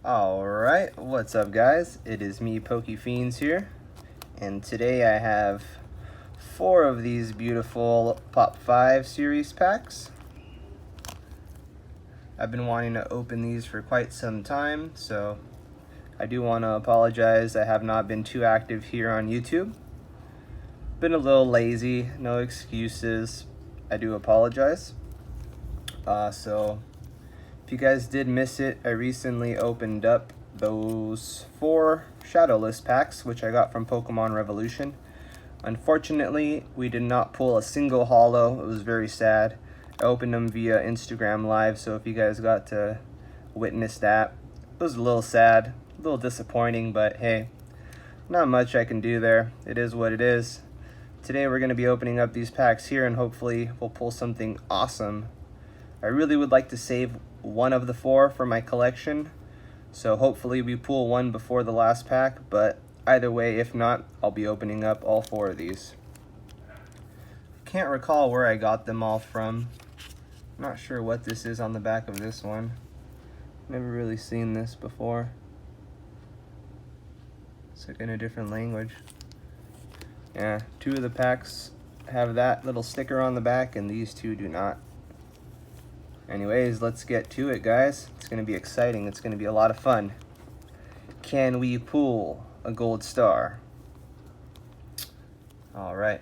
Alright, what's up guys? It is me, PokeFiends here, and today I have 4 of these beautiful Pop 5 series packs. I've been wanting to open these for quite some time, so I do want to apologize. I have not been too active here on YouTube. Been a little lazy, no excuses. I do apologize. So if you guys did miss it, I recently opened up those 4 Shadowless packs, which I got from Pokemon Revolution. Unfortunately, we did not pull a single holo. It was very sad. I opened them via Instagram Live, so if you guys got to witness that, it was a little sad, a little disappointing, but hey, not much I can do there. It is what it is. Today we're going to be opening up these packs here, and hopefully we'll pull something awesome. I really would like to save one of the 4 for my collection, so hopefully we pull one before the last pack, but either way, if not, I'll be opening up all 4 of these. Can't recall where I got them all from. Not sure what this is on the back of this one. Never really seen this before. It's like in a different language. Yeah, 2 of the packs have that little sticker on the back, and these 2 do not. Anyways, let's get to it, guys. It's going to be exciting. It's going to be a lot of fun. Can we pull a gold star? All right.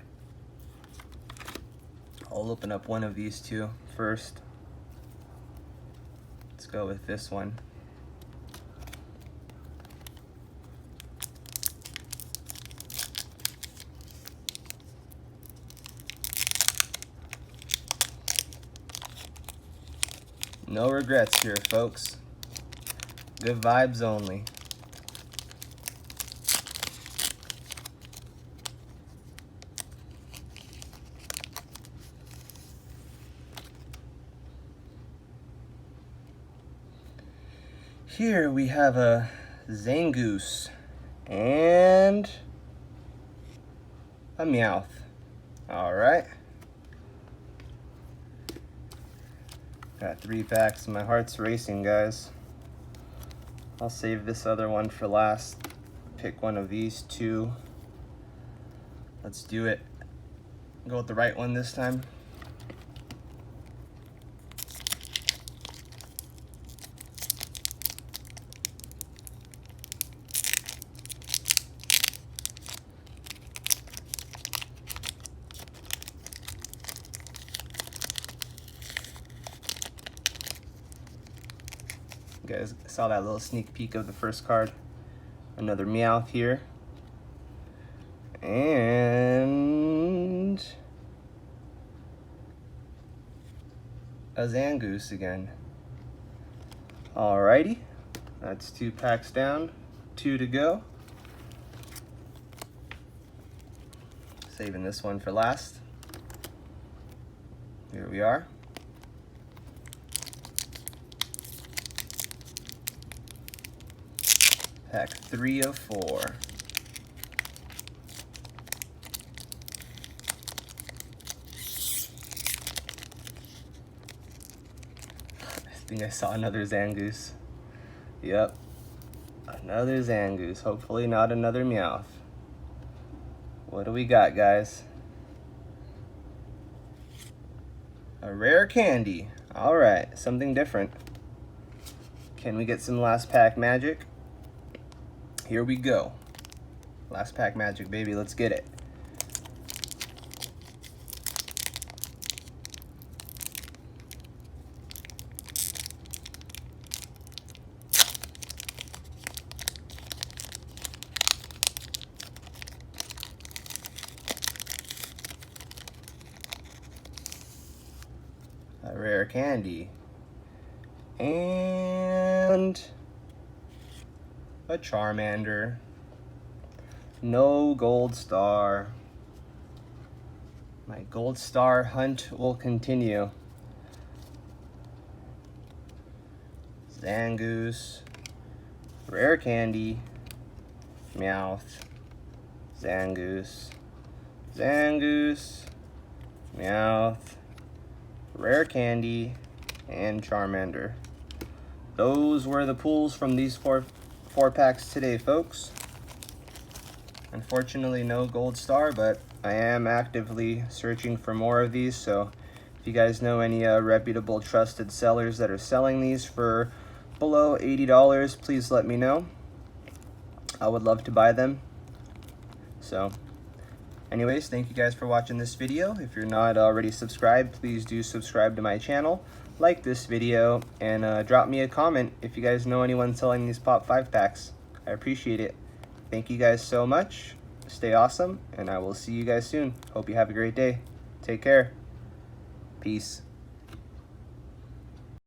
I'll open up one of these 2 first. Let's go with this one. No regrets here, folks. Good vibes only. Here we have a Zangoose and a Meowth. All right. Got 3 packs. My heart's racing, guys. I'll save this other one for last. Pick one of these 2. Let's do it. Go with the right one this time. You guys saw that little sneak peek of the first card. Another Meowth here. And a Zangoose again. Alrighty. That's 2 packs down. 2 to go. Saving this one for last. Here we are. Pack 3 of 4. I think I saw another Zangoose. Yep. Another Zangoose. Hopefully not another Meowth. What do we got, guys? A rare candy. Alright, something different. Can we get some last pack magic? Here we go. Last pack magic, baby. Let's get it. A rare candy. And a Charmander. No gold star. My gold star hunt will continue. Zangoose. Rare candy. Meowth. Zangoose. Zangoose. Meowth. Rare candy. And Charmander. those were the pulls from these four packs today, folks. Unfortunately, no gold star, but I am actively searching for more of these. So if you guys know any reputable, trusted sellers that are selling these for below $80, please let me know. I would love to buy them. So anyways, thank you guys for watching this video. If you're not already subscribed, please do subscribe to my channel, like this video, and drop me a comment if you guys know anyone selling these Pop 5 packs. I appreciate it. Thank you guys so much. Stay awesome, and I will see you guys soon. Hope you have a great day. Take care. Peace.